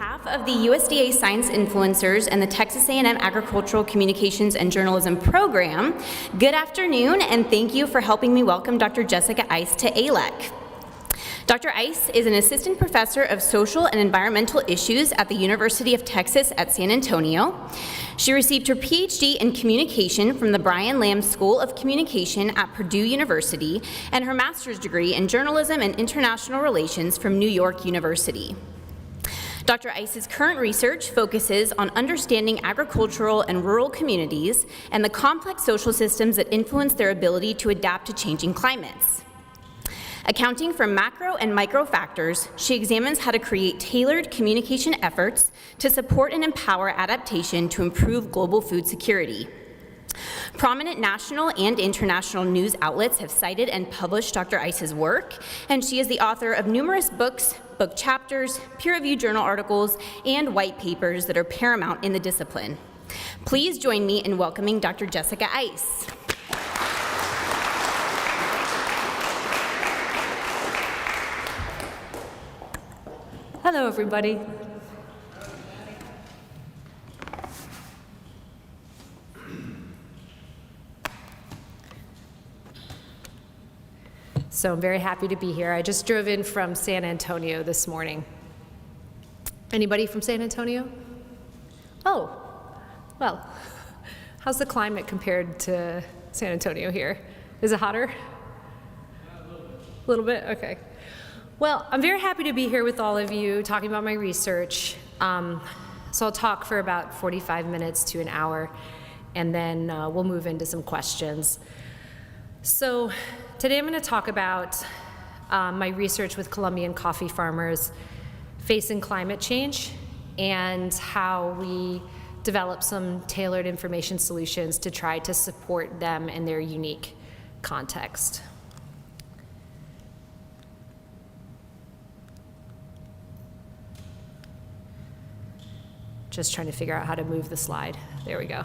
behalf of the USDA Science Influencers and the Texas A&M Agricultural Communications and Journalism Program, good afternoon, and thank you for helping me welcome Dr. Jessica Eise to ALEC. Dr. Eise is an assistant professor of social and environmental issues at the University of Texas at San Antonio. She received her PhD in communication from the Brian Lamb School of Communication at Purdue University and her master's degree in journalism and international relations from New York University. Dr. Eise's current research focuses on understanding agricultural and rural communities and the complex social systems that influence their ability to adapt to changing climates. Accounting for macro and micro factors, she examines how to create tailored communication efforts to support and empower adaptation to improve global food security. Prominent national and international news outlets have cited and published Dr. Eise's work, and she is the author of numerous books, book chapters, peer-reviewed journal articles, and white papers that are paramount in the discipline. Please join me in welcoming Dr. Jessica Eise. Hello, everybody. So I'm very happy to be here. I just drove in from San Antonio this morning. Anybody from San Antonio? Oh, well, how's the climate compared to San Antonio here? Is it hotter? A little bit, okay. Well, I'm very happy to be here with all of you talking about my research. So I'll talk for about 45 minutes to an hour, and then we'll move into some questions. So today I'm going to talk about my research with Colombian coffee farmers facing climate change and how we develop some tailored information solutions to try to support them in their unique context. Just trying to figure out how to move the slide. There we go.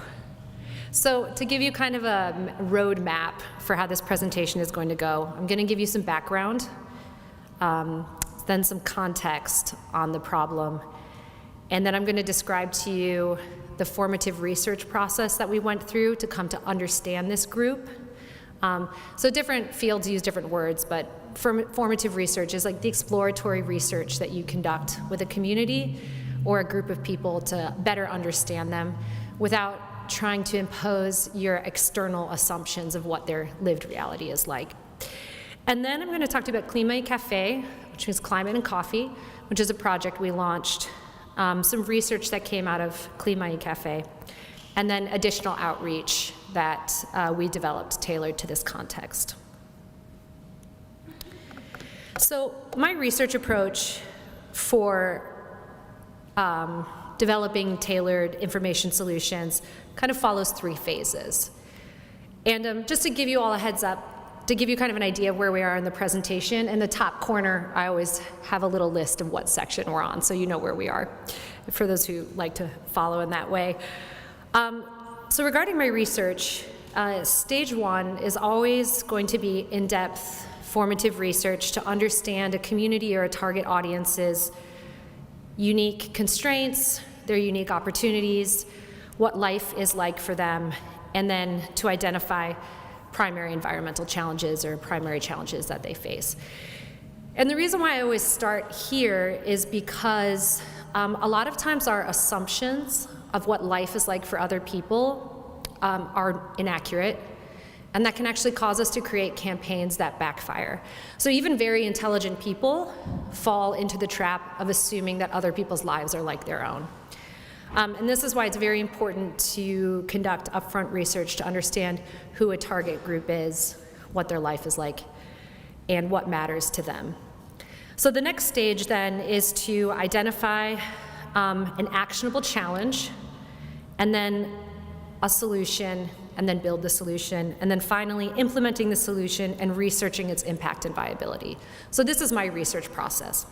So to give you kind of a road map for how this presentation is going to go, I'm going to give you some background, then some context on the problem, and then I'm going to describe to you the formative research process that we went through to come to understand this group. So different fields use different words, but formative research is like the exploratory research that you conduct with a community or a group of people to better understand them without trying to impose your external assumptions of what their lived reality is like. And then I'm going to talk to you about Clima y Café, which means climate and coffee, which is a project we launched, some research that came out of Clima y Café, and then additional outreach that we developed tailored to this context. So my research approach for developing tailored information solutions kind of follows three phases. And just to give you all a heads up, to give you kind of an idea of where we are in the presentation, in the top corner, I always have a little list of what section we're on, so you know where we are, for those who like to follow in that way. So regarding my research, stage one is always going to be in-depth, formative research to understand a community or a target audience's unique constraints, their unique opportunities, what life is like for them, and then to identify primary environmental challenges or primary challenges that they face. And the reason why I always start here is because a lot of times our assumptions of what life is like for other people are inaccurate, and that can actually cause us to create campaigns that backfire. So even very intelligent people fall into the trap of assuming that other people's lives are like their own. And this is why it's very important to conduct upfront research to understand who a target group is, what their life is like, and what matters to them. So the next stage then is to identify an actionable challenge, and then a solution, and then build the solution, and then finally implementing the solution and researching its impact and viability. So this is my research process.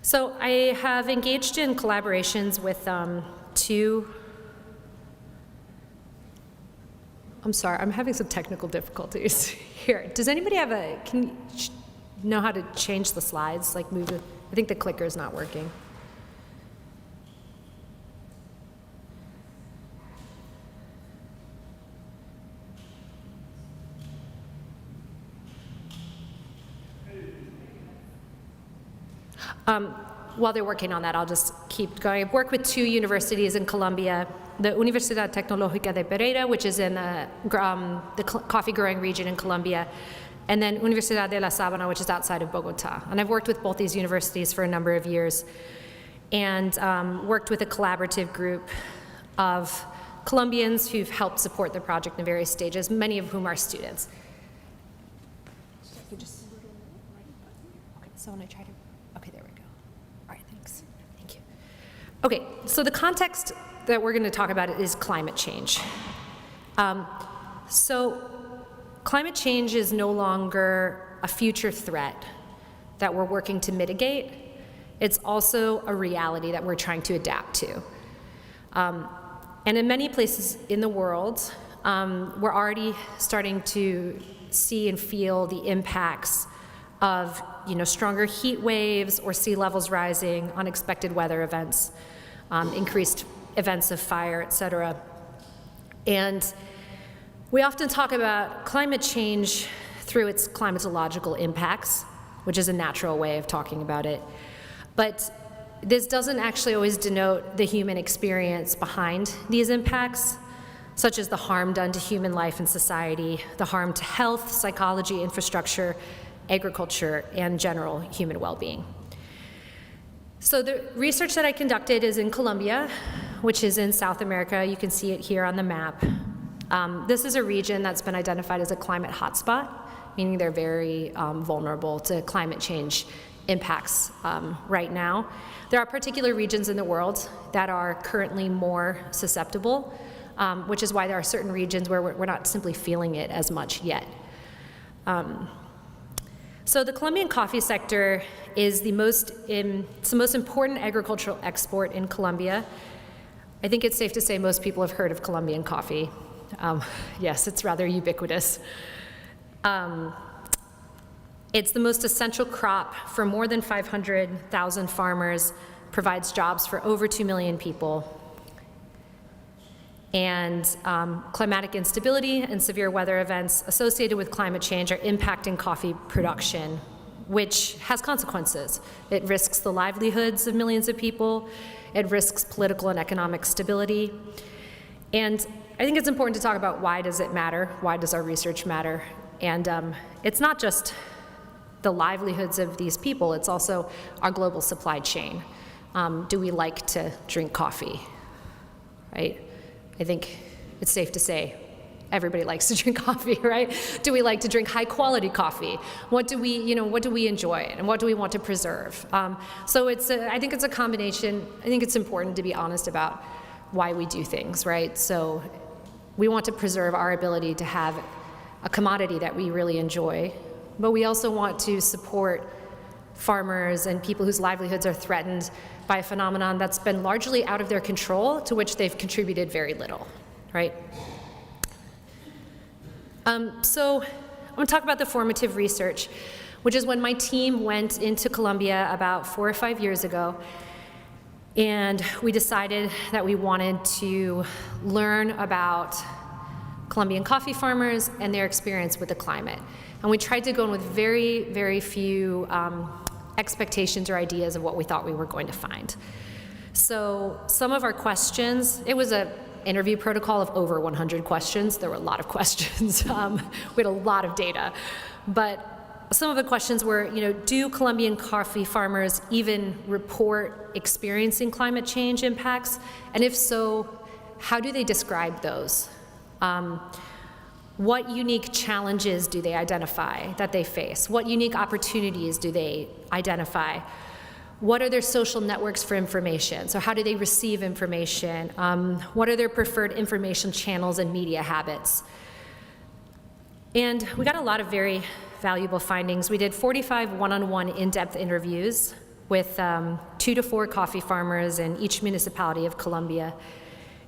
So I have engaged in collaborations with two, I'm sorry, I'm having some technical difficulties here. Does anybody have know how to change the slides? Like move it? I think the clicker is not working. While they're working on that, I'll just keep going. I've worked with 2 universities in Colombia, the Universidad Tecnológica de Pereira, which is in the coffee growing region in Colombia, and then Universidad de la Sabana, which is outside of Bogota. And I've worked with both these universities for a number of years, and worked with a collaborative group of Colombians who've helped support the project in various stages, many of whom are students. Okay, so when I try to, okay, there we go. All right, thanks. Thank you. Okay, so the context that we're going to talk about is climate change. So climate change is no longer a future threat that we're working to mitigate. It's also a reality that we're trying to adapt to. And in many places in the world, we're already starting to see and feel the impacts of stronger heat waves or sea levels rising, unexpected weather events, increased events of fire, et cetera. And we often talk about climate change through its climatological impacts, which is a natural way of talking about it. But this doesn't actually always denote the human experience behind these impacts, such as the harm done to human life and society, the harm to health, psychology, infrastructure, agriculture, and general human well-being. So the research that I conducted is in Colombia, which is in South America. You can see it here on the map. This is a region that's been identified as a climate hotspot, meaning they're very vulnerable to climate change impacts right now. There are particular regions in the world that are currently more susceptible, which is why there are certain regions where we're not simply feeling it as much yet. So the Colombian coffee sector is it's the most important agricultural export in Colombia. I think it's safe to say most people have heard of Colombian coffee. Yes, it's rather ubiquitous. It's the most essential crop for more than 500,000 farmers, provides jobs for over 2 million people. And climatic instability and severe weather events associated with climate change are impacting coffee production, which has consequences. It risks the livelihoods of millions of people. It risks political and economic stability. And I think it's important to talk about why does it matter? Why does our research matter? And it's not just the livelihoods of these people, it's also our global supply chain. Do we like to drink coffee, right? I think it's safe to say everybody likes to drink coffee, right? Do we like to drink high quality coffee? What do we enjoy and what do we want to preserve? So I think it's a combination. I think it's important to be honest about why we do things, right? So we want to preserve our ability to have a commodity that we really enjoy, but we also want to support farmers and people whose livelihoods are threatened by a phenomenon that's been largely out of their control, to which they've contributed very little, right? So I'm going to talk about the formative research, which is when my team went into Colombia about 4 or 5 years ago, and we decided that we wanted to learn about Colombian coffee farmers and their experience with the climate. And we tried to go in with very, very few expectations or ideas of what we thought we were going to find. So some of our questions, it was an interview protocol of over 100 questions. There were a lot of questions. We had a lot of data. But some of the questions were, do Colombian coffee farmers even report experiencing climate change impacts? And if so, how do they describe those? What unique challenges do they identify that they face? What unique opportunities do they identify? What are their social networks for information? So how do they receive information? What are their preferred information channels and media habits? And we got a lot of very valuable findings. We did 45 one-on-one in-depth interviews with 2 to 4 coffee farmers in each municipality of Colombia.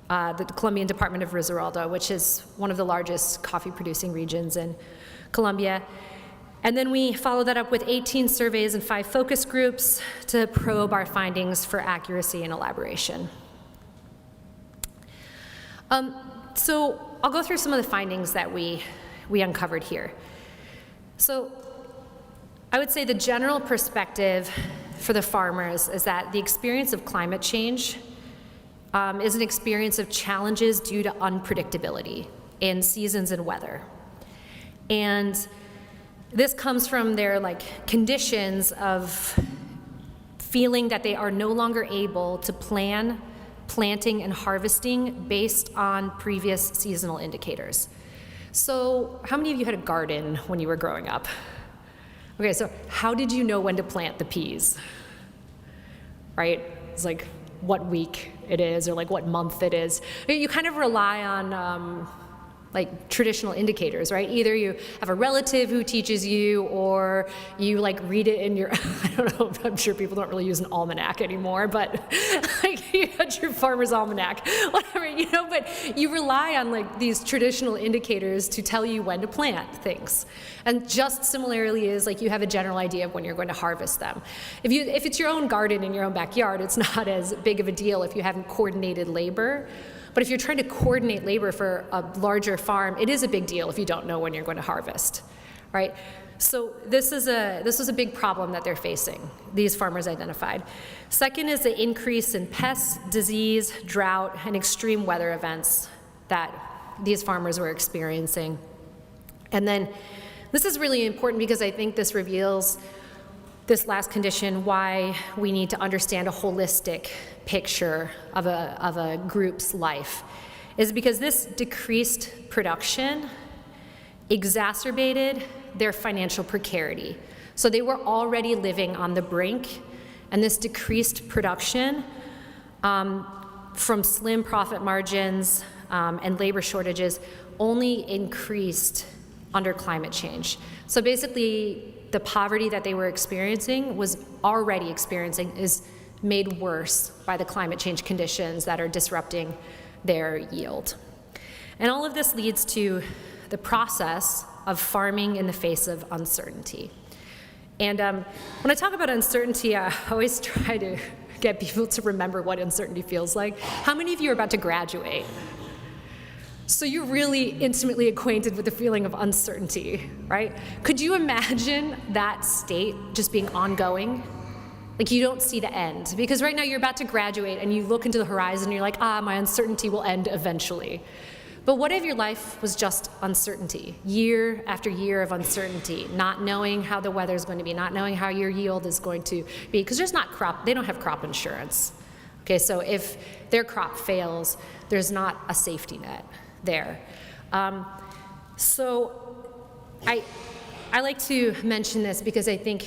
The Colombian Department of Risaralda, which is one of the largest coffee producing regions in Colombia. And then we followed that up with 18 surveys and 5 focus groups to probe our findings for accuracy and elaboration. So I'll go through some of the findings that we uncovered here. So I would say the general perspective for the farmers is that the experience of climate change is an experience of challenges due to unpredictability in seasons and weather. And this comes from their conditions of feeling that they are no longer able to plan planting and harvesting based on previous seasonal indicators. So how many of you had a garden when you were growing up? Okay, so how did you know when to plant the peas? Right? It's like what week it is or what month it is. You kind of rely on traditional indicators, right? Either you have a relative who teaches you, or you read it in your, I don't know, I'm sure people don't really use an almanac anymore, but you had your farmer's almanac, whatever, but you rely on these traditional indicators to tell you when to plant things. And just similarly is you have a general idea of when you're going to harvest them. If it's your own garden in your own backyard, it's not as big of a deal if you haven't coordinated labor. But if you're trying to coordinate labor for a larger farm, it is a big deal if you don't know when you're going to harvest, right? So this was a big problem that they're facing, these farmers identified. Second is the increase in pests, disease, drought, and extreme weather events that these farmers were experiencing. And then this is really important because I think this reveals this last condition, why we need to understand a holistic picture of a group's life, is because this decreased production exacerbated their financial precarity. So they were already living on the brink, and this decreased production from slim profit margins and labor shortages only increased under climate change. So basically, the poverty that they were experiencing is made worse by the climate change conditions that are disrupting their yield. And all of this leads to the process of farming in the face of uncertainty. And when I talk about uncertainty, I always try to get people to remember what uncertainty feels like. How many of you are about to graduate? So you're really intimately acquainted with the feeling of uncertainty, right? Could you imagine that state just being ongoing? You don't see the end. Because right now you're about to graduate and you look into the horizon and you're like, my uncertainty will end eventually. But what if your life was just uncertainty? Year after year of uncertainty, not knowing how the weather's going to be, not knowing how your yield is going to be, because they don't have crop insurance. Okay, so if their crop fails, there's not a safety net there. So I like to mention this because I think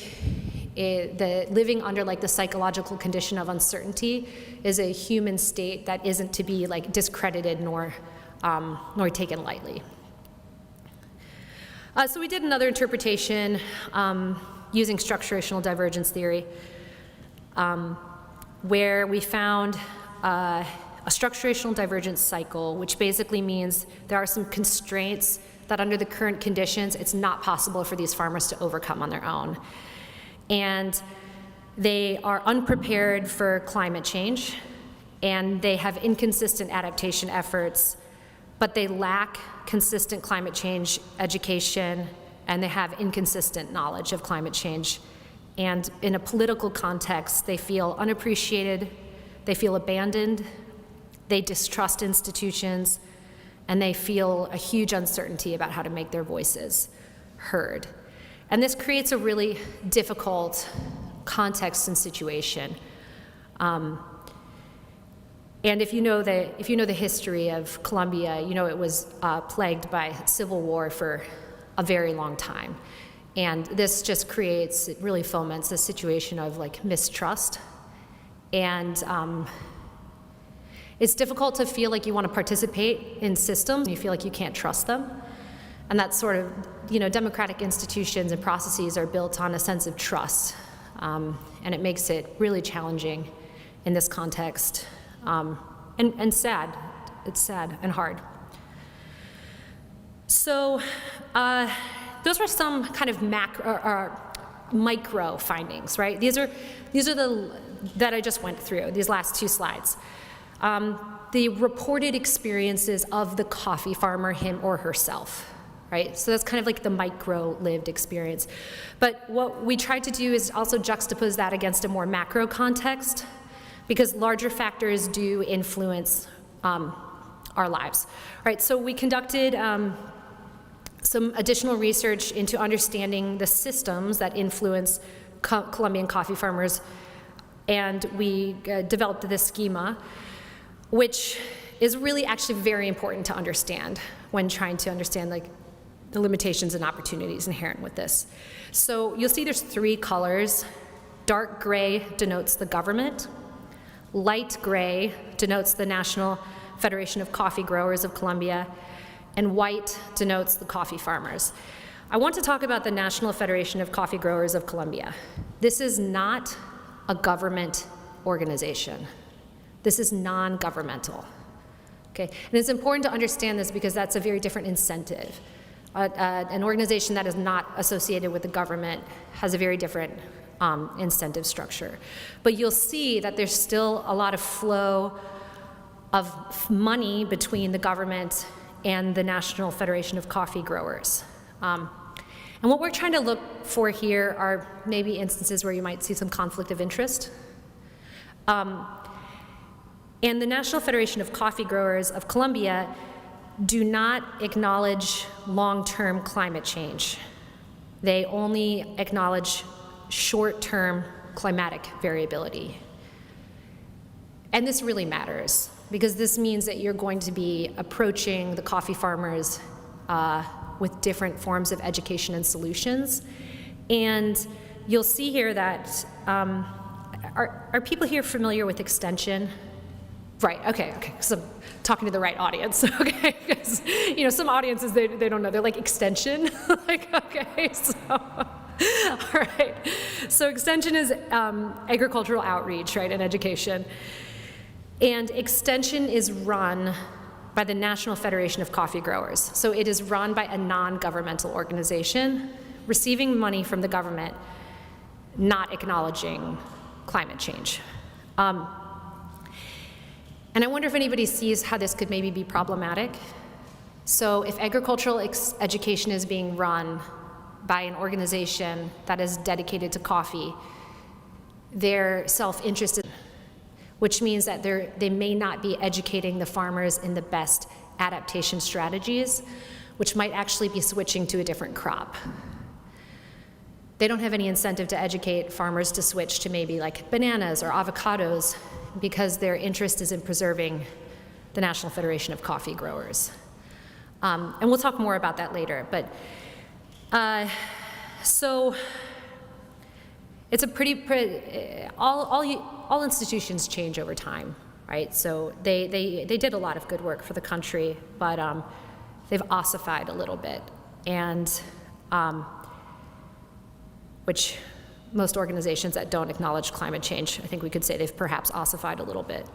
the living under the psychological condition of uncertainty is a human state that isn't to be discredited nor taken lightly. So we did another interpretation using structurational divergence theory, where we found a structurational divergence cycle, which basically means there are some constraints that under the current conditions, it's not possible for these farmers to overcome on their own. And they are unprepared for climate change, and they have inconsistent adaptation efforts, but they lack consistent climate change education, and they have inconsistent knowledge of climate change. And in a political context, they feel unappreciated, they feel abandoned, they distrust institutions, and they feel a huge uncertainty about how to make their voices heard. And this creates a really difficult context and situation. And if you know the history of Colombia, it was plagued by civil war for a very long time. And this just it really foments a situation of mistrust. And it's difficult to feel like you want to participate in systems. You feel like you can't trust them. And that's sort of, democratic institutions and processes are built on a sense of trust. And it makes it really challenging in this context. And sad. It's sad and hard. So those were some kind of macro or micro findings, right? These are the that I just went through, these last two slides. The reported experiences of the coffee farmer, him or herself, right? So that's kind of like the micro lived experience. But what we tried to do is also juxtapose that against a more macro context, because larger factors do influence our lives, right? So we conducted some additional research into understanding the systems that influence Colombian coffee farmers, and we developed this schema, which is really actually very important to understand when trying to understand like the limitations and opportunities inherent with this. So you'll see there's 3 colors. Dark gray denotes the government. Light gray denotes the National Federation of Coffee Growers of Colombia, and white denotes the coffee farmers. I want to talk about the National Federation of Coffee Growers of Colombia. This is not a government organization. This is non-governmental, okay? And it's important to understand this because that's a very different incentive. An organization that is not associated with the government has a very different incentive structure. But you'll see that there's still a lot of flow of money between the government and the National Federation of Coffee Growers. And what we're trying to look for here are maybe instances where you might see some conflict of interest. And the National Federation of Coffee Growers of Colombia do not acknowledge long-term climate change. They only acknowledge short-term climatic variability. And this really matters, because this means that you're going to be approaching the coffee farmers with different forms of education and solutions. And you'll see here that, are people here familiar with extension? Right, okay, so I'm talking to the right audience, okay? Because, some audiences, they don't know, they're like, extension? Like, okay, so, all right. So extension is agricultural outreach, right, and education. And extension is run by the National Federation of Coffee Growers. So it is run by a non-governmental organization, receiving money from the government, not acknowledging climate change. And I wonder if anybody sees how this could maybe be problematic. So if agricultural education is being run by an organization that is dedicated to coffee, their self-interest is, which means that they may not be educating the farmers in the best adaptation strategies, which might actually be switching to a different crop. They don't have any incentive to educate farmers to switch to maybe like bananas or avocados, because their interest is in preserving the National Federation of Coffee Growers. And we'll talk more about that later. But so it's a all institutions change over time, right? So they did a lot of good work for the country, but they've ossified a little bit, and which most organizations that don't acknowledge climate change, I think we could say they've perhaps ossified a little bit.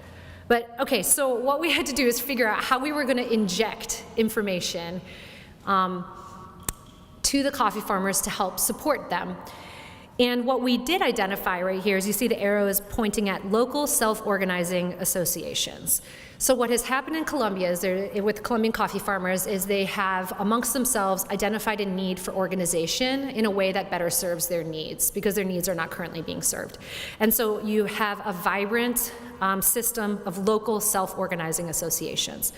But okay, so what we had to do is figure out how we were going to inject information to the coffee farmers to help support them. And what we did identify right here is, you see the arrows pointing at local self-organizing associations. So what has happened in Colombia is with Colombian coffee farmers is they have amongst themselves identified a need for organization in a way that better serves their needs, because their needs are not currently being served. And so you have a vibrant system of local self-organizing associations.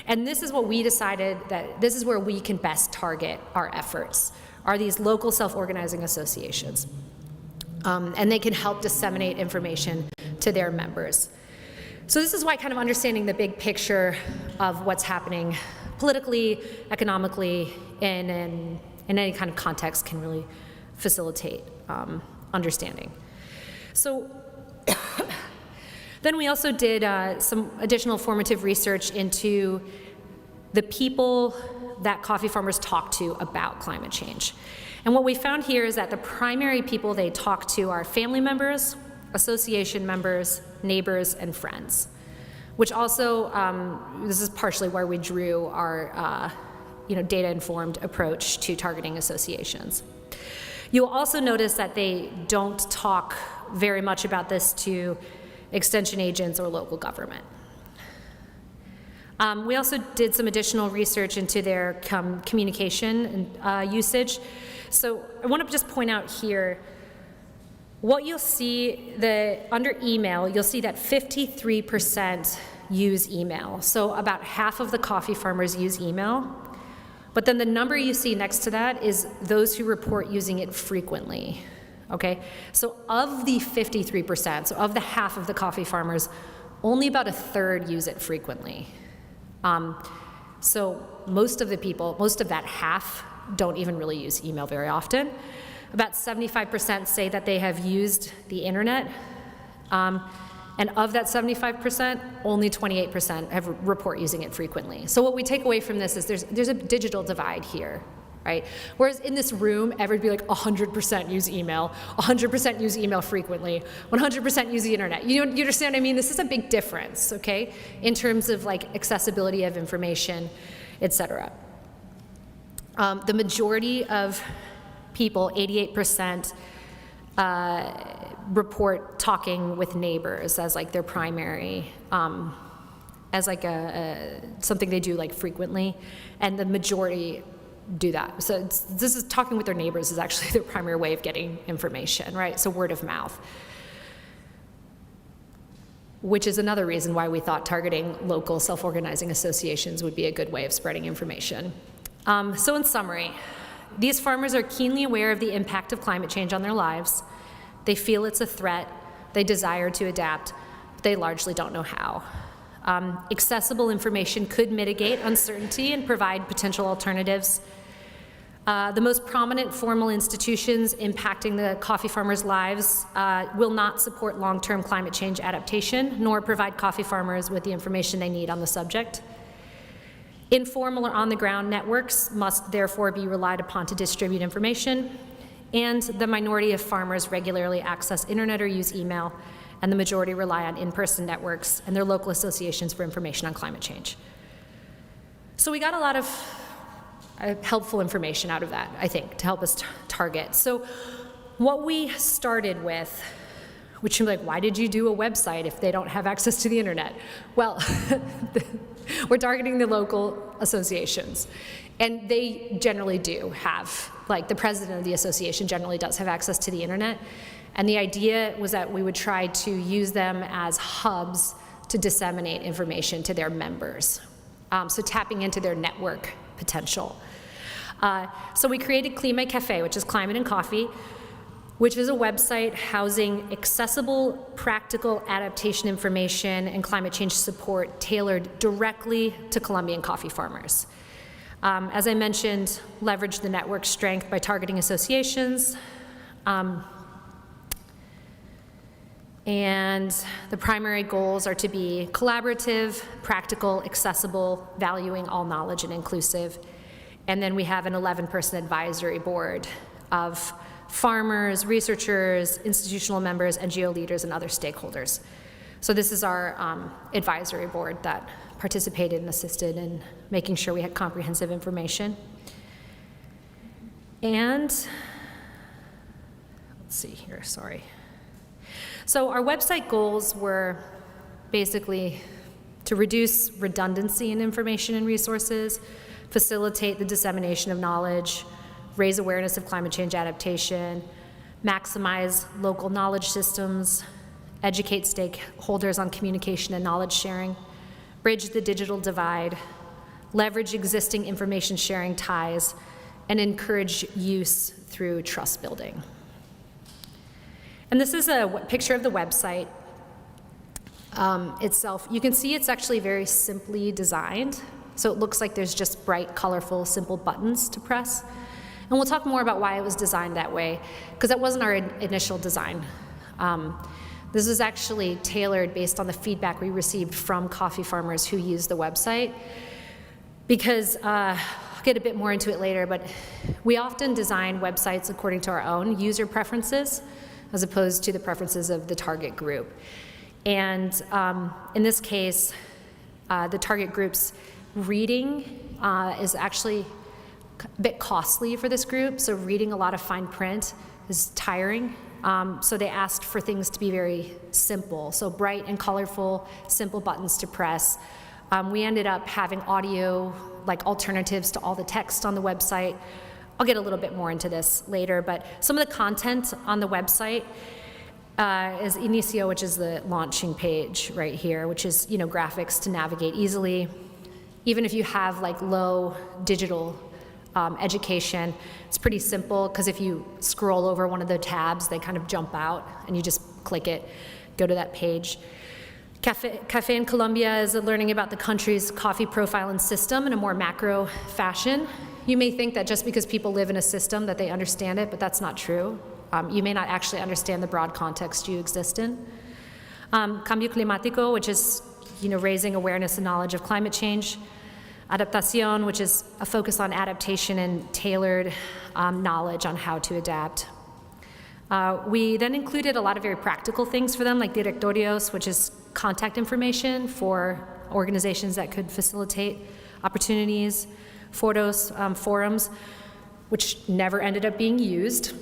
And this is what we decided, that this is where we can best target our efforts, are these local self-organizing associations. And they can help disseminate information to their members. So this is why kind of understanding the big picture of what's happening politically, economically, in any kind of context can really facilitate understanding. So then we also did some additional formative research into the people that coffee farmers talk to about climate change. And what we found here is that the primary people they talk to are family members, association members, neighbors, and friends, which also, this is partially where we drew our data-informed approach to targeting associations. You'll also notice that they don't talk very much about this to extension agents or local government. We also did some additional research into their communication and usage. So I want to just point out here, what you'll see, under email, you'll see that 53% use email. So about half of the coffee farmers use email. But then the number you see next to that is those who report using it frequently, okay? So of the 53%, so of the half of the coffee farmers, only about a third use it frequently. So most of that half don't even really use email very often. About 75% say that they have used the internet. And of that 75%, only 28% have report using it frequently. So what we take away from this is there's a digital divide here, right? Whereas in this room, everybody like 100% use email, 100% use email frequently, 100% use the internet. You understand what I mean? This is a big difference, okay? In terms of like accessibility of information, et cetera. The majority of people, 88%, report talking with neighbors as like their primary, as like something they do like frequently, and the majority do that. So this is talking with their neighbors is actually their primary way of getting information, right? So word of mouth, which is another reason why we thought targeting local self-organizing associations would be a good way of spreading information. So in summary, these farmers are keenly aware of the impact of climate change on their lives. They feel it's a threat. They desire to adapt, but they largely don't know how. Accessible information could mitigate uncertainty and provide potential alternatives. The most prominent formal institutions impacting the coffee farmers' lives will not support long-term climate change adaptation, nor provide coffee farmers with the information they need on the subject. Informal or on-the-ground networks must therefore be relied upon to distribute information, and the minority of farmers regularly access internet or use email, and the majority rely on in-person networks and their local associations for information on climate change. So we got a lot of helpful information out of that, I think, to help us target. So what we started with, which you're like, why did you do a website if they don't have access to the internet? Well, we're targeting the local associations, and they generally do have, like the president of the association generally does have access to the internet, and the idea was that we would try to use them as hubs to disseminate information to their members, so tapping into their network potential. So we created Clima Cafe, which is Climate and Coffee, which is a website housing accessible, practical adaptation information and climate change support tailored directly to Colombian coffee farmers. As I mentioned, leverage the network strength by targeting associations. And the primary goals are to be collaborative, practical, accessible, valuing all knowledge and inclusive. And then we have an 11-person advisory board of farmers, researchers, institutional members, NGO leaders, and other stakeholders. So this is our advisory board that participated and assisted in making sure we had comprehensive information. And let's see here, sorry. So our website goals were basically to reduce redundancy in information and resources, facilitate the dissemination of knowledge, raise awareness of climate change adaptation, maximize local knowledge systems, educate stakeholders on communication and knowledge sharing, bridge the digital divide, leverage existing information sharing ties, and encourage use through trust building. And this is a picture of the website itself. You can see it's actually very simply designed. So it looks like there's just bright, colorful, simple buttons to press. And we'll talk more about why it was designed that way, because that wasn't our initial design. This was actually tailored based on the feedback we received from coffee farmers who use the website. Because, I'll get a bit more into it later, but we often design websites according to our own user preferences, as opposed to the preferences of the target group. And in this case, the target group's reading is actually a bit costly for this group, so reading a lot of fine print is tiring. So they asked for things to be very simple, so bright and colorful, simple buttons to press. We ended up having audio, like alternatives to all the text on the website. I'll get a little bit more into this later, but some of the content on the website is Inicio, which is the launching page right here, which is, graphics to navigate easily. Even if you have like low digital education, it's pretty simple, because if you scroll over one of the tabs, they kind of jump out and you just click it, go to that page. Café in Colombia is learning about the country's coffee profile and system in a more macro fashion. You may think that just because people live in a system that they understand it, but that's not true. You may not actually understand the broad context you exist in. Cambio climático, which is raising awareness and knowledge of climate change. Adaptación, which is a focus on adaptation and tailored knowledge on how to adapt. We then included a lot of very practical things for them, like directorios, which is contact information for organizations that could facilitate opportunities, foros, forums, which never ended up being used,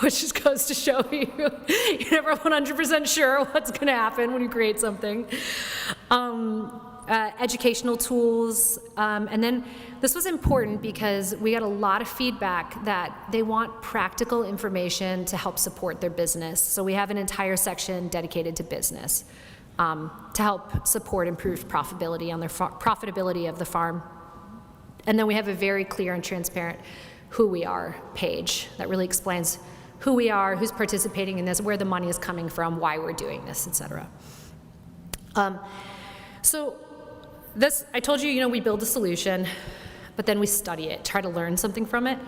which just goes to show you're never 100% sure what's going to happen when you create something. Educational tools, and then this was important because we got a lot of feedback that they want practical information to help support their business. So we have an entire section dedicated to business to help support improved profitability on their profitability of the farm. And then we have a very clear and transparent who we are page that really explains who we are, who's participating in this, where the money is coming from, why we're doing this, et cetera. So this, I told you, we build a solution, but then we study it, try to learn something from it.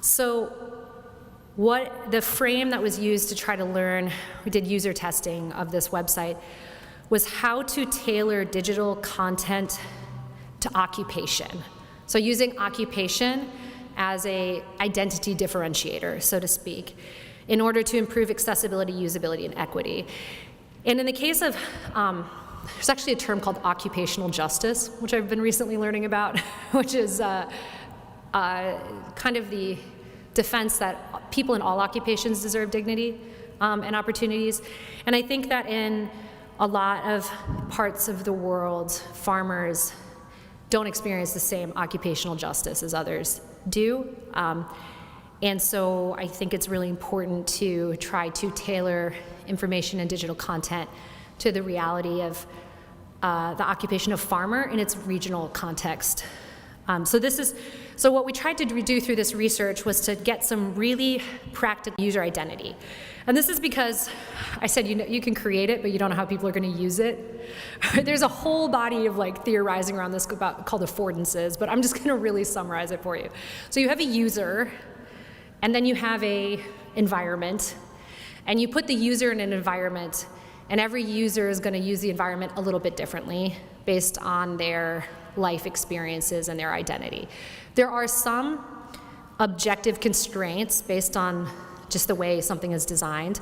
So what the frame that was used to try to learn, we did user testing of this website, was how to tailor digital content to occupation. So using occupation as a identity differentiator, so to speak, in order to improve accessibility, usability, and equity. And in the case of, there's actually a term called occupational justice, which I've been recently learning about, which is kind of the defense that people in all occupations deserve dignity and opportunities. And I think that in a lot of parts of the world, farmers don't experience the same occupational justice as others do. And so I think it's really important to try to tailor information and digital content to the reality of the occupation of farmer in its regional context. So what we tried to do through this research was to get some really practical user identity. And this is because I said, you can create it, but you don't know how people are going to use it. There's a whole body of theorizing around this called affordances, but I'm just going to really summarize it for you. So you have a user, and then you have a environment, and you put the user in an environment, and every user is going to use the environment a little bit differently based on their life experiences and their identity. There are some objective constraints based on just the way something is designed,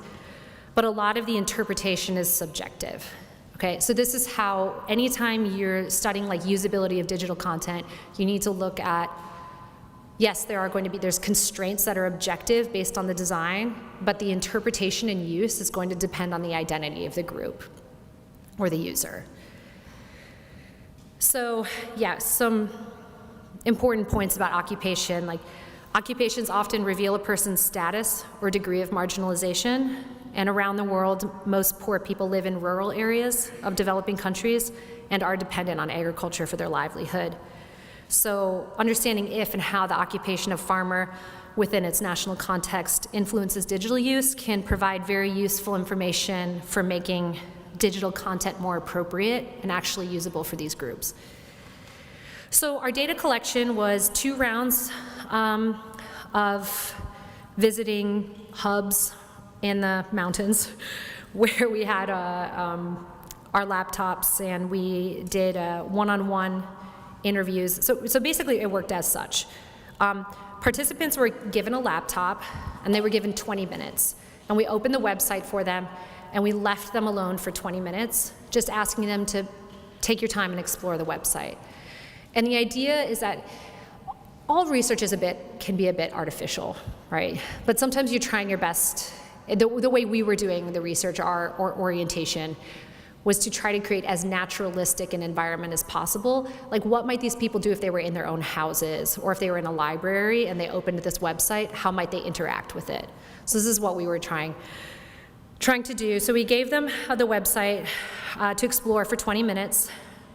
but a lot of the interpretation is subjective. Okay, so this is how, anytime you're studying usability of digital content, you need to look at, yes, there's constraints that are objective based on the design, but the interpretation and use is going to depend on the identity of the group or the user. So, yeah, some important points about occupation, occupations often reveal a person's status or degree of marginalization, and around the world, most poor people live in rural areas of developing countries and are dependent on agriculture for their livelihood. So understanding if and how the occupation of farmer within its national context influences digital use can provide very useful information for making digital content more appropriate and actually usable for these groups. So our data collection was 2 rounds of visiting hubs in the mountains where we had our laptops, and we did one-on-one interviews. So basically it worked as such. Participants were given a laptop, and they were given 20 minutes. And we opened the website for them, and we left them alone for 20 minutes, just asking them to take your time and explore the website. And the idea is that all research can be a bit artificial, right? But sometimes you're trying your best. The way we were doing the research, our orientation, was to try to create as naturalistic an environment as possible. Like, what might these people do if they were in their own houses, or if they were in a library and they opened this website? How might they interact with it? So this is what we were trying to do. So we gave them the website to explore for 20 minutes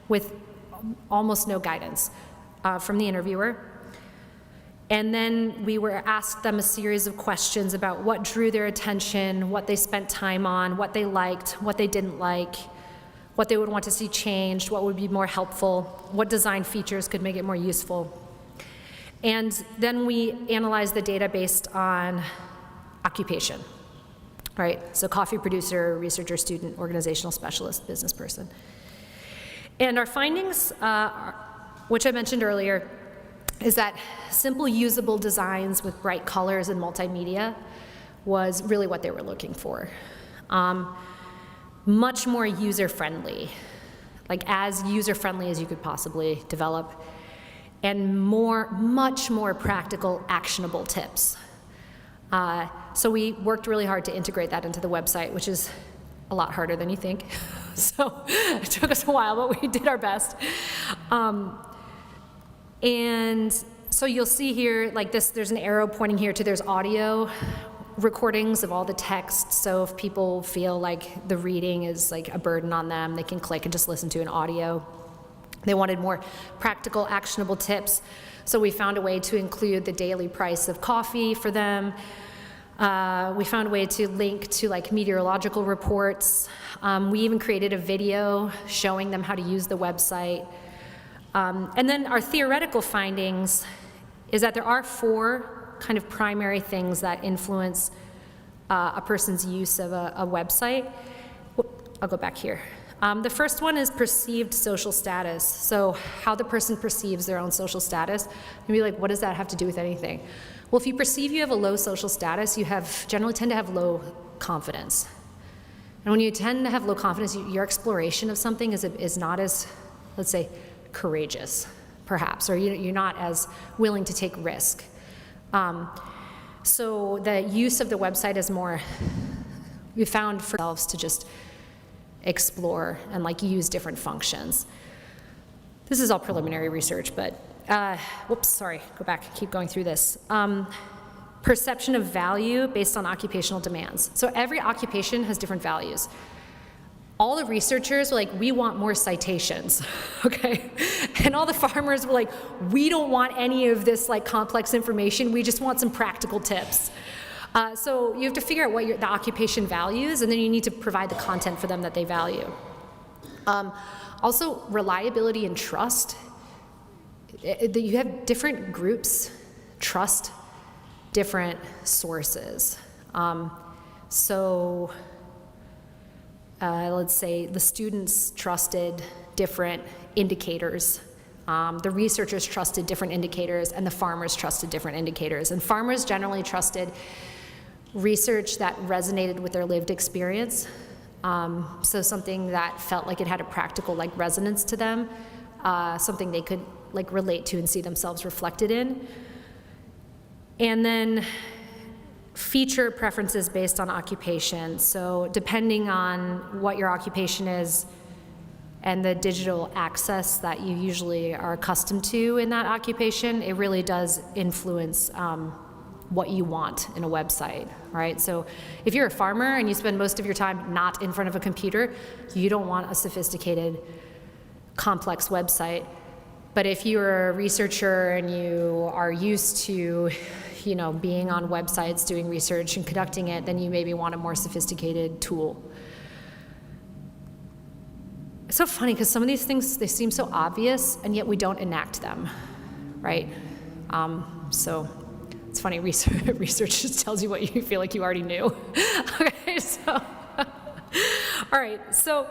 with almost no guidance from the interviewer. And then we asked them a series of questions about what drew their attention, what they spent time on, what they liked, what they didn't like, what they would want to see changed, what would be more helpful, what design features could make it more useful. And then we analyzed the data based on occupation, right? So coffee producer, researcher, student, organizational specialist, business person. And our findings, which I mentioned earlier, is that simple, usable designs with bright colors and multimedia was really what they were looking for. Much more user-friendly, like as user-friendly as you could possibly develop, and much more practical, actionable tips. So we worked really hard to integrate that into the website, which is a lot harder than you think. So it took us a while, but we did our best. And so you'll see here, like this, there's an arrow pointing here to there's audio recordings of all the text. So if people feel like the reading is like a burden on them, they can click and just listen to an audio. They wanted more practical, actionable tips. So we found a way to include the daily price of coffee for them. We found a way to link to like meteorological reports. We even created a video showing them how to use the website. And then our theoretical findings is that there are 4 kind of primary things that influence a person's use of a website. I'll go back here. The first one is perceived social status. So how the person perceives their own social status. You'd be like, what does that have to do with anything? Well, if you perceive you have a low social status, you generally tend to have low confidence. And when you tend to have low confidence, your exploration of something is not as, let's say, courageous, perhaps, or you're not as willing to take risk. So the use of the website is more, we found for ourselves to just explore and like use different functions. This is all preliminary research, but, whoops, sorry, go back, keep going through this. Perception of value based on occupational demands. So every occupation has different values. All the researchers were like, we want more citations, okay? And all the farmers were like, we don't want any of this like complex information, we just want some practical tips. So you have to figure out what the occupation values, and then you need to provide the content for them that they value. Also, reliability and trust. You have different groups trust different sources. Let's say the students trusted different indicators. The researchers trusted different indicators, and the farmers trusted different indicators. And farmers generally trusted research that resonated with their lived experience. So something that felt like it had a practical like resonance to them, something they could like relate to and see themselves reflected in. And then feature preferences based on occupation. So depending on what your occupation is and the digital access that you usually are accustomed to in that occupation, it really does influence what you want in a website, right? So if you're a farmer and you spend most of your time not in front of a computer, you don't want a sophisticated, complex website. But if you're a researcher and you are used to being on websites, doing research and conducting it, then you maybe want a more sophisticated tool. It's so funny because some of these things, they seem so obvious, and yet we don't enact them, right? So it's funny, research just tells you what you feel like you already knew. Okay, so, all right, so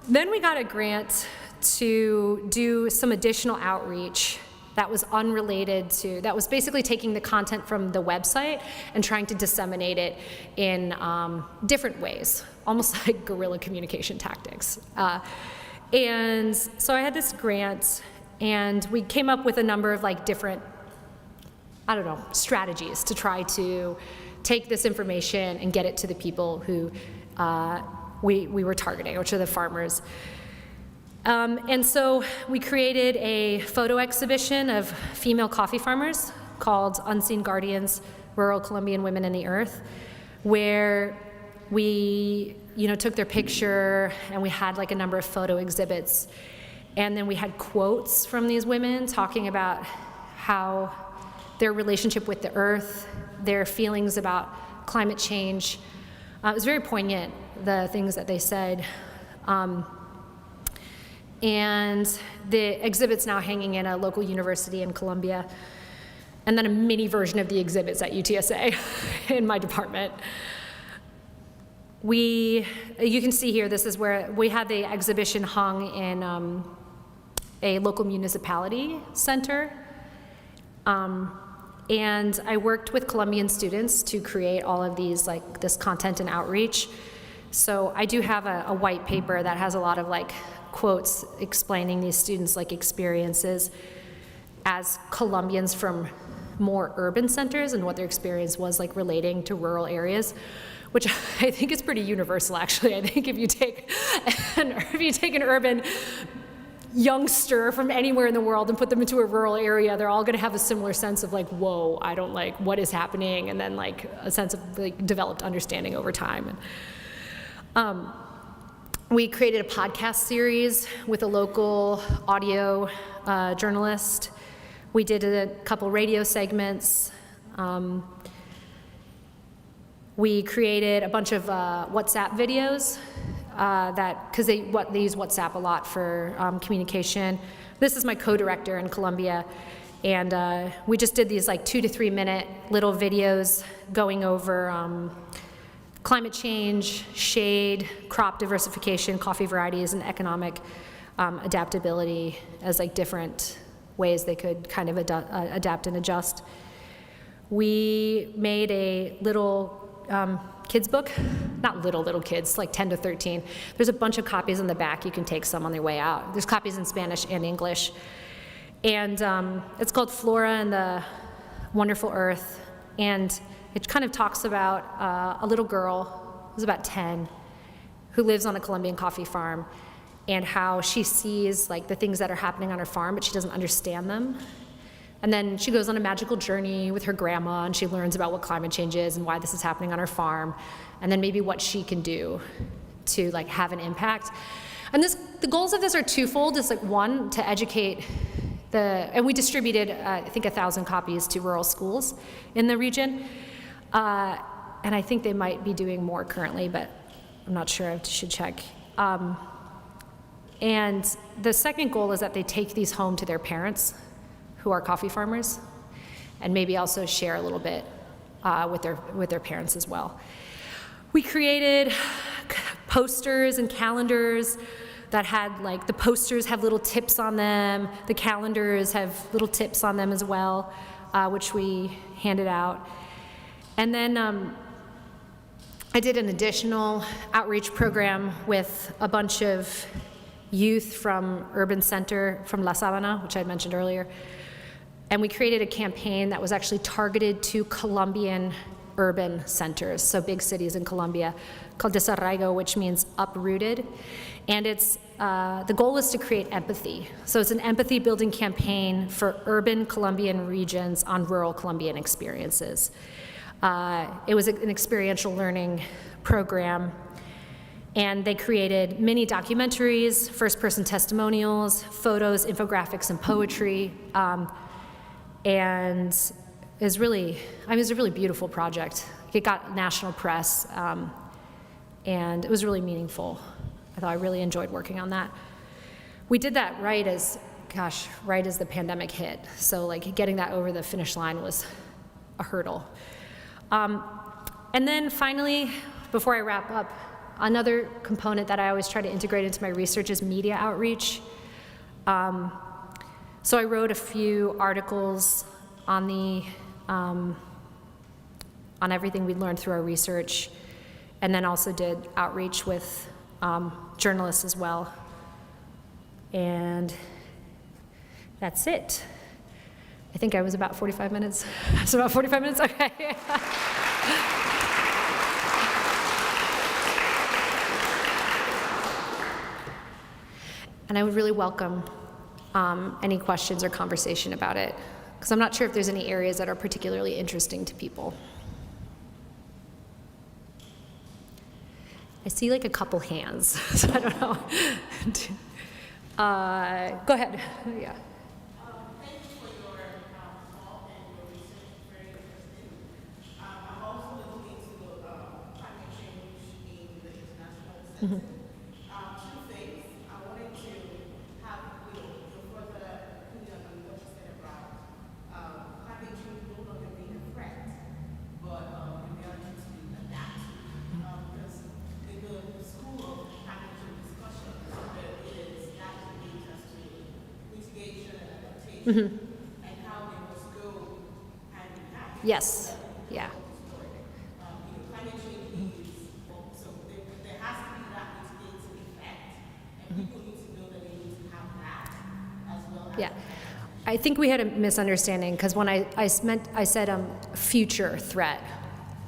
then we got a grant to do some additional outreach that was unrelated to, that was basically taking the content from the website and trying to disseminate it in different ways, almost like guerrilla communication tactics. And so I had this grant, And we came up with a number of like different, I don't know, strategies to try to take this information and get it to the people who we were targeting, which are the farmers. And so we created a photo exhibition of female coffee farmers called Unseen Guardians, Rural Colombian Women in the Earth, where we took their picture and we had like a number of photo exhibits. And then we had quotes from these women talking about how their relationship with the earth, their feelings about climate change. It was very poignant, the things that they said. And the exhibit's now hanging in a local university in Colombia, and then a mini version of the exhibits at UTSA in my department. You can see here, this is where we had the exhibition hung in a local municipality center. And I worked with Colombian students to create all of these, like this content and outreach. So I do have a white paper that has a lot of like quotes explaining these students' like experiences as Colombians from more urban centers and what their experience was like relating to rural areas, which I think is pretty universal actually. I think if you take an urban youngster from anywhere in the world and put them into a rural area, they're all going to have a similar sense of like, whoa, I don't like what is happening, and then like a sense of like developed understanding over time. We created a podcast series with a local audio journalist. We did a couple radio segments. We created a bunch of WhatsApp videos because they use WhatsApp a lot for communication. This is my co-director in Colombia, and we just did these like 2 to 3 minute little videos going over climate change, shade, crop diversification, coffee varieties, and economic adaptability as like different ways they could kind of adapt and adjust. We made a little kids book, not little kids, like 10 to 13. There's a bunch of copies in the back. You can take some on their way out. There's copies in Spanish and English. And it's called Flora and the Wonderful Earth. And it kind of talks about a little girl who's about 10 who lives on a Colombian coffee farm, and how she sees like the things that are happening on her farm, but she doesn't understand them. And then she goes on a magical journey with her grandma, and she learns about what climate change is and why this is happening on her farm, and then maybe what she can do to like have an impact. And the goals of this are twofold. It's like one, to educate and we distributed I think 1,000 copies to rural schools in the region. And I think they might be doing more currently, but I'm not sure, I should check. And the second goal is that they take these home to their parents who are coffee farmers, and maybe also share a little bit with their parents as well. We created posters and calendars that had like, the posters have little tips on them, the calendars have little tips on them as well, which we handed out. And then I did an additional outreach program with a bunch of youth from Urban Center, from La Sabana, which I mentioned earlier. And we created a campaign that was actually targeted to Colombian urban centers, so big cities in Colombia, called Desarraigo, which means uprooted. And the goal is to create empathy. So it's an empathy building campaign for urban Colombian regions on rural Colombian experiences. It was an experiential learning program, and they created mini documentaries, first-person testimonials, photos, infographics, and poetry. And it was a really beautiful project. It got national press, and it was really meaningful. I really enjoyed working on that. We did that right as the pandemic hit. So like getting that over the finish line was a hurdle. And then finally, before I wrap up, another component that I always try to integrate into my research is media outreach. So I wrote a few articles on everything we learned through our research, and then also did outreach with journalists as well. And that's it. I think I was about 45 minutes. It's about 45 minutes? Okay. And I would really welcome any questions or conversation about it, because I'm not sure if there's any areas that are particularly interesting to people. I see like a couple hands, so I don't know. Go ahead. Yeah. Thank you for your talk and your research. It's very interesting. I'm also looking into climate change in the international setting. Two things. I wanted to have your further opinion on what you said about climate change no longer being a threat, but the ability to adapt. Because in the school of climate change discussion, there is that debate as to mitigation and adaptation and how they must go hand in hand. Yes. Yeah. Climate change is, so there has to be that mitigating effect, and people need to know that they need to have that as well as. Yeah. I think we had a misunderstanding, because when I said future threat,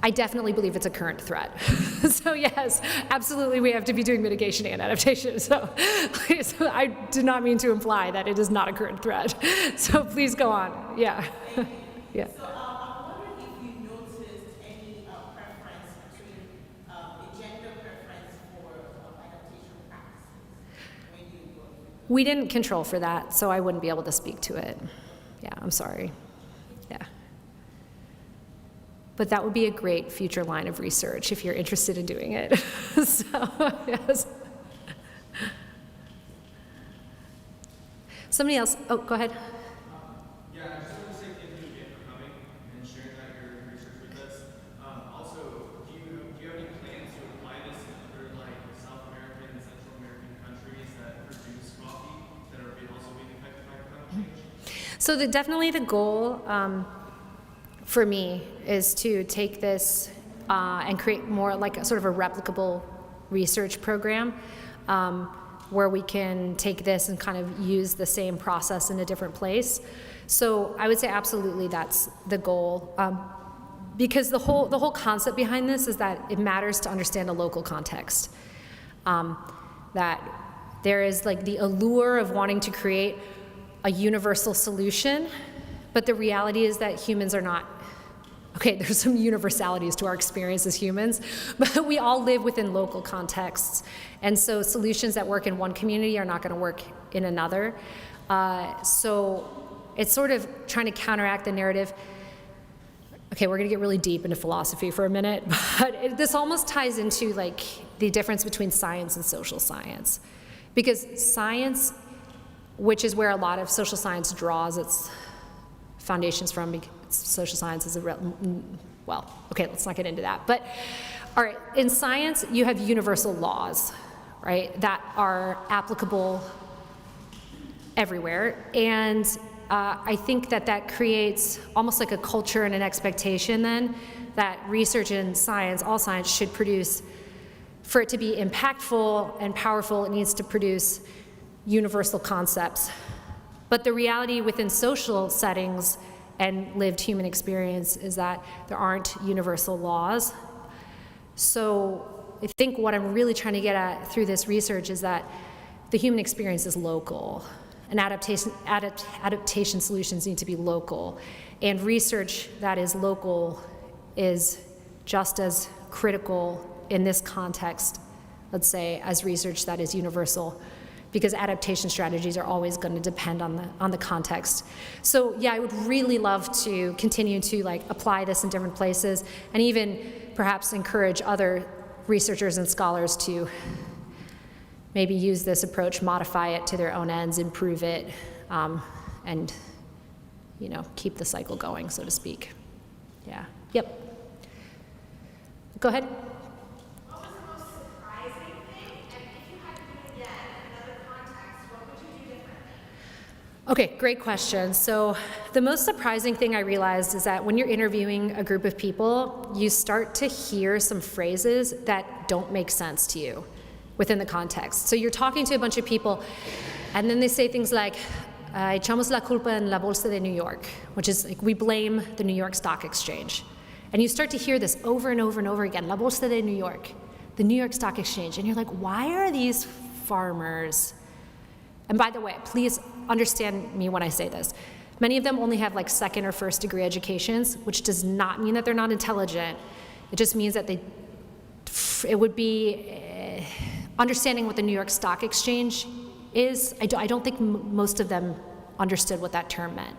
I definitely believe it's a current threat. So yes, absolutely, we have to be doing mitigation and adaptation. So please, I did not mean to imply that it is not a current threat. So please go on. Yeah. Yeah. So I'm wondering if you noticed any preference between a gender preference for adaptation practices when you go through. We didn't control for that, so I wouldn't be able to speak to it. Yeah, I'm sorry. Yeah. But that would be a great future line of research if you're interested in doing it. So, yes. Somebody else, oh, go ahead. Yeah, I just want to say thank you again for coming and sharing that your research with us. Also, do you have any plans to apply this in other like South American and Central American countries that produce coffee that are also being affected by climate change? So definitely the goal for me is to take this and create more like a sort of a replicable research program where we can take this and kind of use the same process in a different place. So I would say absolutely that's the goal. Because the whole concept behind this is that it matters to understand a local context. That there is like the allure of wanting to create a universal solution, but the reality is that humans are not. Okay, there's some universalities to our experience as humans, but we all live within local contexts. And so solutions that work in one community are not going to work in another. So it's sort of trying to counteract the narrative. Okay, we're going to get really deep into philosophy for a minute, but this almost ties into like the difference between science and social science. Because science, which is where a lot of social science draws its foundations from, because social science is well, okay, let's not get into that. But all right, in science, you have universal laws, right, that are applicable everywhere. And I think that creates almost like a culture and an expectation then that research in science, all science, should produce, for it to be impactful and powerful, it needs to produce universal concepts. But the reality within social settings and lived human experience is that there aren't universal laws. So I think what I'm really trying to get at through this research is that the human experience is local, and adaptation solutions need to be local. And research that is local is just as critical in this context, let's say, as research that is universal, because adaptation strategies are always going to depend on the context. So yeah, I would really love to continue to like apply this in different places, and even perhaps encourage other researchers and scholars to maybe use this approach, modify it to their own ends, improve it, and keep the cycle going, so to speak. Yeah. Yep. Go ahead. What was the most surprising thing? And if you had to do it again in another context, what would you do differently? Okay, great question. So the most surprising thing I realized is that when you're interviewing a group of people, you start to hear some phrases that don't make sense to you within the context. So you're talking to a bunch of people, and then they say things like, echamos la culpa en la Bolsa de New York, which is like we blame the New York Stock Exchange. And you start to hear this over and over and over again, la Bolsa de New York, the New York Stock Exchange. And you're like, why are these farmers? And by the way, please understand me when I say this. Many of them only have like second or first degree educations, which does not mean that they're not intelligent. It just means that it would be understanding what the New York Stock Exchange is. I don't think most of them understood what that term meant.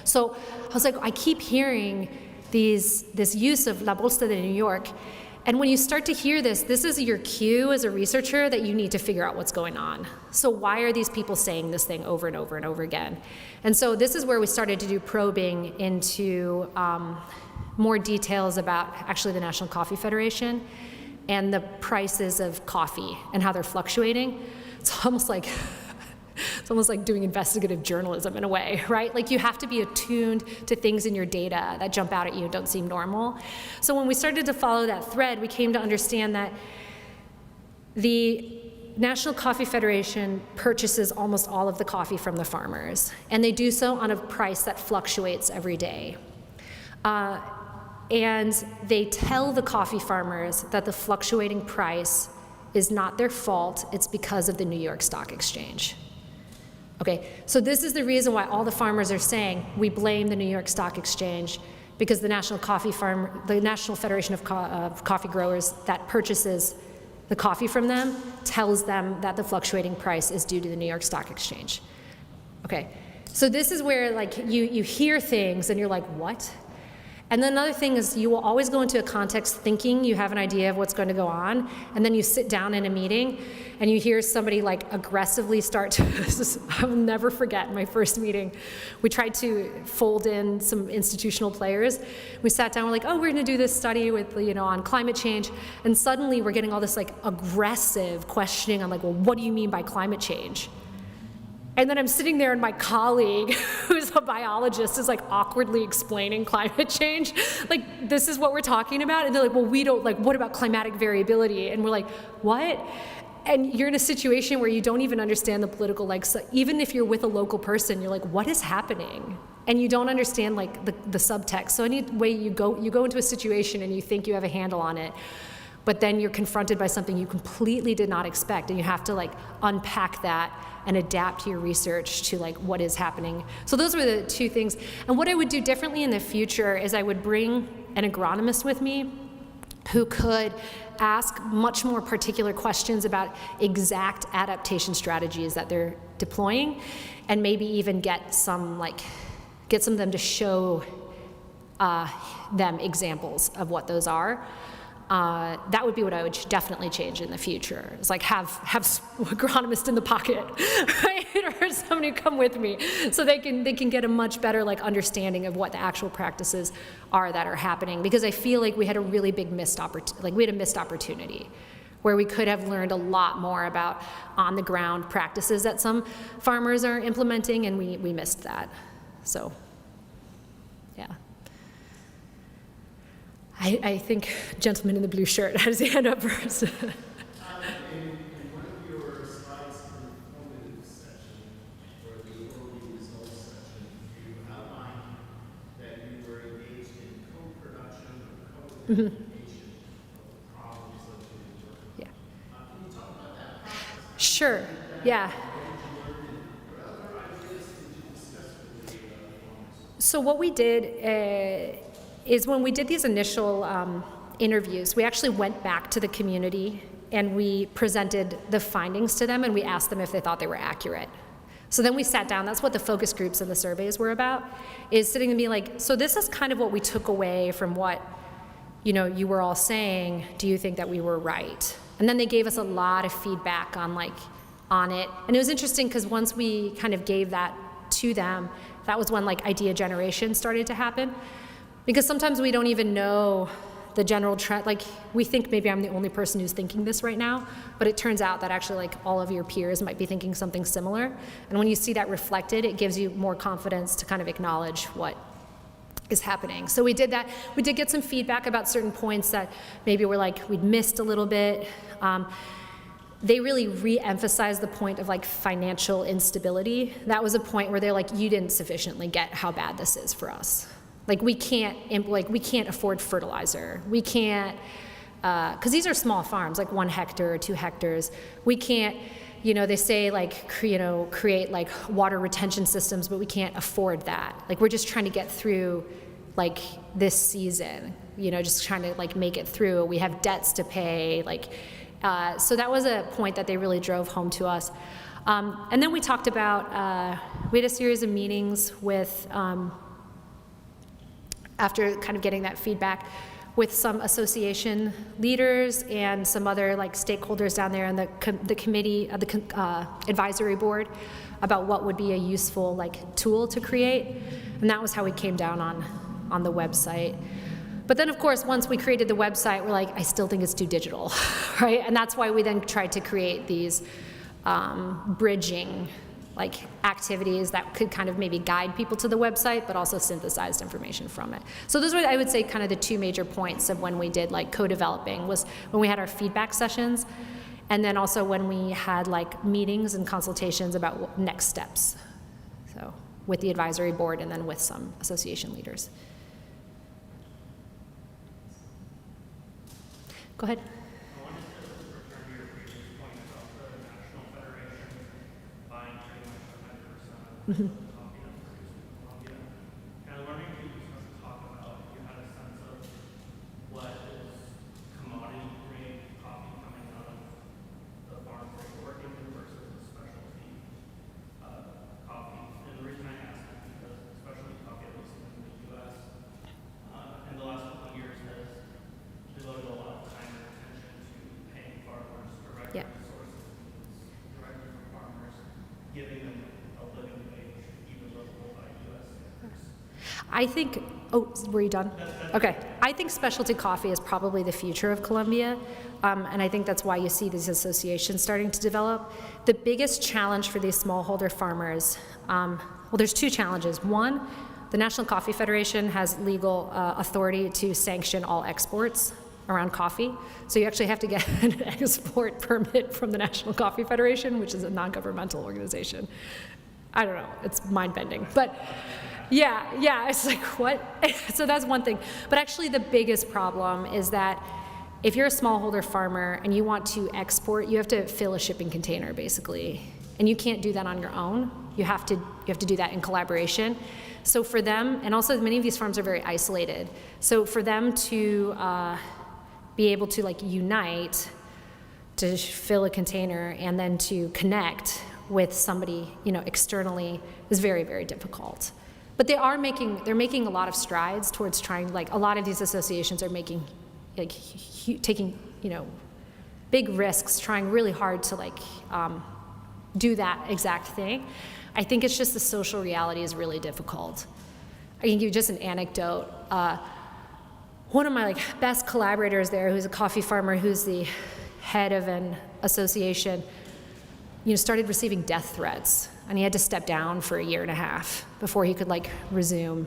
So I was like, I keep hearing this use of La Bolsa de New York, and when you start to hear this is your cue as a researcher that you need to figure out what's going on. So why are these people saying this thing over and over and over again? And so this is where we started to do probing into more details about actually the National Coffee Federation and the prices of coffee and how they're fluctuating. It's almost like doing investigative journalism in a way, right? Like you have to be attuned to things in your data that jump out at you and don't seem normal. So when we started to follow that thread, we came to understand that the National Coffee Federation purchases almost all of the coffee from the farmers, and they do so on a price that fluctuates every day. And they tell the coffee farmers that the fluctuating price is not their fault, it's because of the New York Stock Exchange. Okay, so this is the reason why all the farmers are saying we blame the New York Stock Exchange, because the National Federation of Coffee Growers that purchases the coffee from them tells them that the fluctuating price is due to the New York Stock Exchange. Okay, so this is where like you hear things and you're like, what? And then another thing is you will always go into a context thinking you have an idea of what's going to go on, and then you sit down in a meeting and you hear somebody like aggressively start to, I'll never forget my first meeting. We tried to fold in some institutional players. We sat down, we're like, oh, we're going to do this study with, on climate change. And suddenly we're getting all this like aggressive questioning on like, well, what do you mean by climate change? And then I'm sitting there and my colleague, who's a biologist, is like awkwardly explaining climate change. Like, this is what we're talking about? And they're like, well, we don't, like, what about climatic variability? And we're like, what? And you're in a situation where you don't even understand the political, like, so even if you're with a local person, you're like, what is happening? And you don't understand like the subtext. So anyway, you go into a situation and you think you have a handle on it, but then you're confronted by something you completely did not expect, and you have to like unpack that and adapt your research to like what is happening. So those were the two things. And what I would do differently in the future is I would bring an agronomist with me who could ask much more particular questions about exact adaptation strategies that they're deploying, and maybe even get some of them to show them examples of what those are. That would be what I would definitely change in the future. It's like have agronomist in the pocket, right? Or somebody come with me, so they can get a much better like understanding of what the actual practices are that are happening. Because I feel like we had a really big missed opportunity, where we could have learned a lot more about on the ground practices that some farmers are implementing, and we missed that. So, yeah. I think gentleman in the blue shirt has his hand up first. In one of your slides in the informative section, or the early results section, you outlined that you were engaged in co-production or co-implementation of the problem associated with it. Yeah. Can you talk about that process? Sure. Yeah. What other ideas did you discuss with the farmers? So what we did is when we did these initial interviews, we actually went back to the community and we presented the findings to them, and we asked them if they thought they were accurate. So then we sat down. That's what the focus groups and the surveys were about, is sitting and being like, so this is kind of what we took away from what you were all saying. Do you think that we were right? And then they gave us a lot of feedback on it. And it was interesting because once we kind of gave that to them, that was when like idea generation started to happen. Because sometimes we don't even know the general trend. Like, we think maybe I'm the only person who's thinking this right now, but it turns out that actually like all of your peers might be thinking something similar. And when you see that reflected, it gives you more confidence to kind of acknowledge what is happening. So we did that. We did get some feedback about certain points that maybe we'd missed a little bit. they really re-emphasized the point of like financial instability. That was a point where they're like, you didn't sufficiently get how bad this is for us. Like we can't afford fertilizer. We can't, because these are small farms, like 1 hectare or 2 hectares. We can't, they say like, create like water retention systems, but we can't afford that. Like we're just trying to get through like this season, just trying to like make it through. We have debts to pay, so that was a point that they really drove home to us. And then we talked about, we had a series of meetings with, after kind of getting that feedback, with some association leaders and some other like stakeholders down there in the committee, the advisory board, about what would be a useful like tool to create. And that was how we came down on the website. But then, of course, once we created the website, we're like, I still think it's too digital, right? And that's why we then tried to create these bridging like activities that could kind of maybe guide people to the website, but also synthesized information from it. So those were, I would say, kind of the 2 major points of when we did like co-developing, was when we had our feedback sessions, and then also when we had like meetings and consultations about next steps. So with the advisory board and then with some association leaders. Go ahead. I wanted to return to your previous point about the National Federation buying pretty much 100% of the coffee that's produced in Colombia. And I was wondering if you could just talk about, if you had a sense of what is commodity grade coffee coming out of the farms that you're working in versus the specialty coffee. And the reason I ask is because specialty coffee, at least in the U.S., in the last couple of years has devoted a lot of time and attention to paying farmers directly, sources directly from farmers, giving them a living wage, even local by U.S. standards. I think, were you done? Okay. I think specialty coffee is probably the future of Colombia, and I think that's why you see these associations starting to develop. The biggest challenge for these smallholder farmers, well, there's 2 challenges. One, the National Coffee Federation has legal authority to sanction all exports around coffee. So you actually have to get an export permit from the National Coffee Federation, which is a non-governmental organization. I don't know, it's mind-bending. But yeah, it's like, what? So that's one thing. But actually the biggest problem is that if you're a smallholder farmer and you want to export, you have to fill a shipping container, basically. And you can't do that on your own. You have to do that in collaboration. So for them, and also many of these farms are very isolated. So for them to be able to like unite to fill a container and then to connect with somebody, externally is very, very difficult. But they're making a lot of strides towards trying, like a lot of these associations are making, like taking, big risks, trying really hard to like do that exact thing. I think it's just the social reality is really difficult. I can give you just an anecdote. One of my best collaborators there, who's a coffee farmer, who's the head of an association, started receiving death threats, and he had to step down for 1.5 years before he could resume,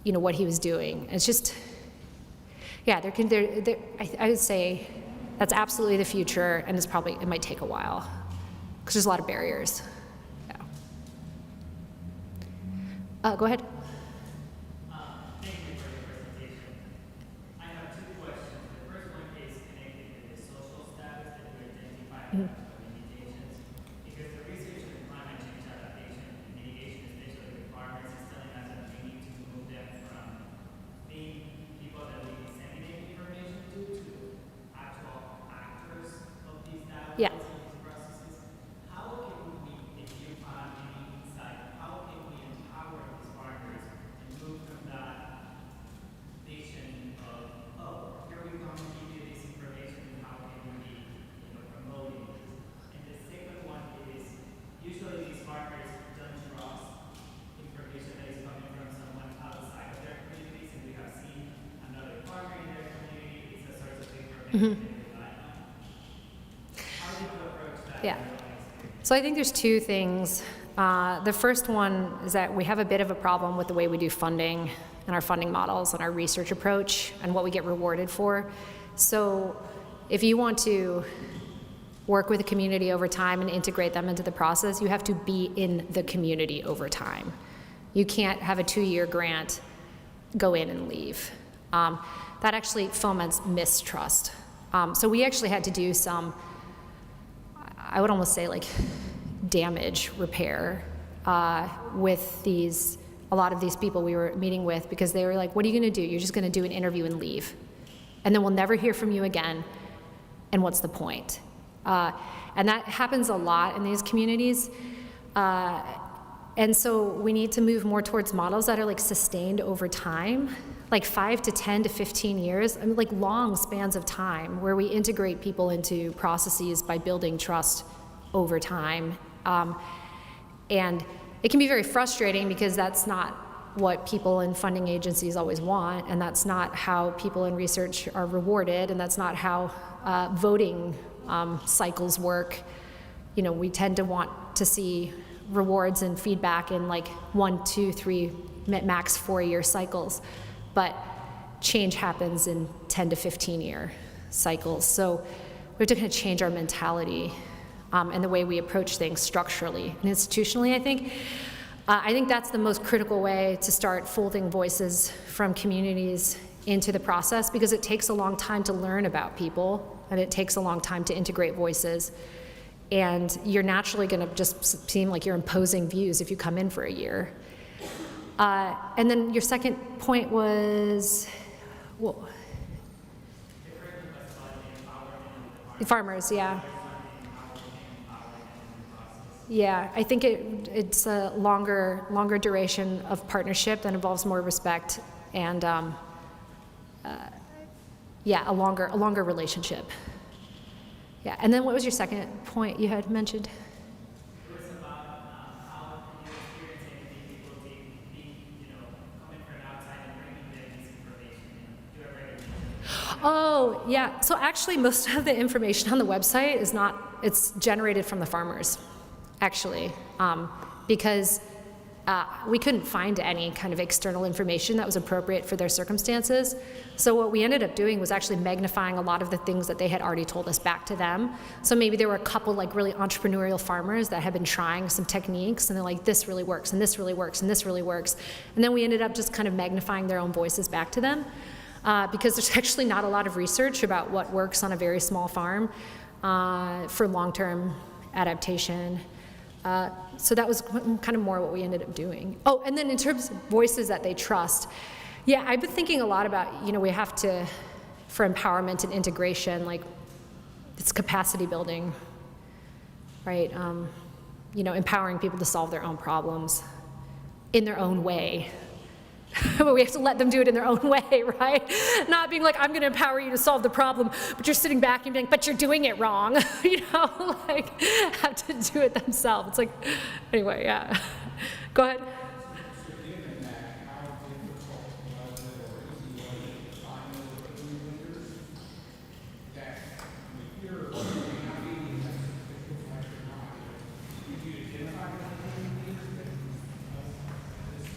what he was doing. It's just, yeah, I would say that's absolutely the future, and it might take a while because there's a lot of barriers. Yeah. Go ahead. Thank you for your presentation. I have 2 questions. The first one is connected to the social status that we identify as limitations. Because the research in climate change adaptation and mitigation, especially with farmers, is telling us that we need to move them from being people that we disseminate information to actual actors of these dialogues. Yeah. Yeah. So I think there's 2 things. The first one is that we have a bit of a problem with the way we do funding and our funding models and our research approach and what we get rewarded for. So if you want to work with the community over time and integrate them into the process, you have to be in the community over time. You can't have a 2-year grant, go in and leave. That actually foments mistrust. So we actually had to do some, I would almost say like damage repair with a lot of these people we were meeting with, because they were like, what are you gonna do? You're just gonna do an interview and leave. And then we'll never hear from you again. And what's the point? And that happens a lot in these communities. And so we need to move more towards models that are like sustained over time, like 5 to 10 to 15 years, I mean, like long spans of time where we integrate people into processes by building trust over time. And it can be very frustrating because that's not what people in funding agencies always want, and that's not how people in research are rewarded, and that's not how voting cycles work. You know, we tend to want to see rewards and feedback in like 1, 2, 3, max 4-year cycles, but change happens in 10 to 15-year cycles. So we have to kind of change our mentality and the way we approach things structurally and institutionally, I think. I think that's the most critical way to start folding voices from communities into the process, because it takes a long time to learn about people, and it takes a long time to integrate voices. And you're naturally going to just seem like you're imposing views if you come in for a year. And then your second point was, well, the farmers, yeah. Yeah, I think it's a longer duration of partnership that involves more respect and, yeah, a longer relationship. Yeah, and then what was your second point you had mentioned? It was about how you're experiencing people being, coming from outside and bringing in this information. Oh, yeah. So actually, most of the information on the website it's generated from the farmers, actually, because we couldn't find any kind of external information that was appropriate for their circumstances. So what we ended up doing was actually magnifying a lot of the things that they had already told us back to them. So maybe there were a couple like really entrepreneurial farmers that had been trying some techniques, and they're like, this really works, and this really works, and this really works. And then we ended up just kind of magnifying their own voices back to them, because there's actually not a lot of research about what works on a very small farm for long-term adaptation. So that was kind of more what we ended up doing. Oh, and then in terms of voices that they trust, yeah, I've been thinking a lot about, we have to, for empowerment and integration, like it's capacity building, right? Empowering people to solve their own problems in their own way. But we have to let them do it in their own way, right? Not being like, I'm going to empower you to solve the problem, but you're sitting back and being, but you're doing it wrong. Like have to do it themselves. It's like, anyway, yeah. Go ahead. So given that, how difficult was it or easy was it to find those early leaders that we hear may not be the official like or not? Did you identify those early leaders that this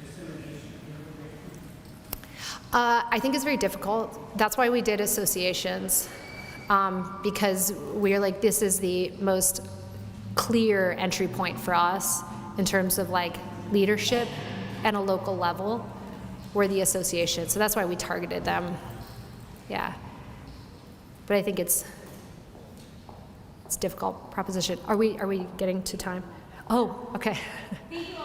dissemination of information? I think it's very difficult. That's why we did associations, because we're like, this is the most clear entry point for us in terms of like leadership at a local level, were the associations. So that's why we targeted them. Yeah. But I think it's a difficult proposition. Are we getting to time? Oh, okay. Thank you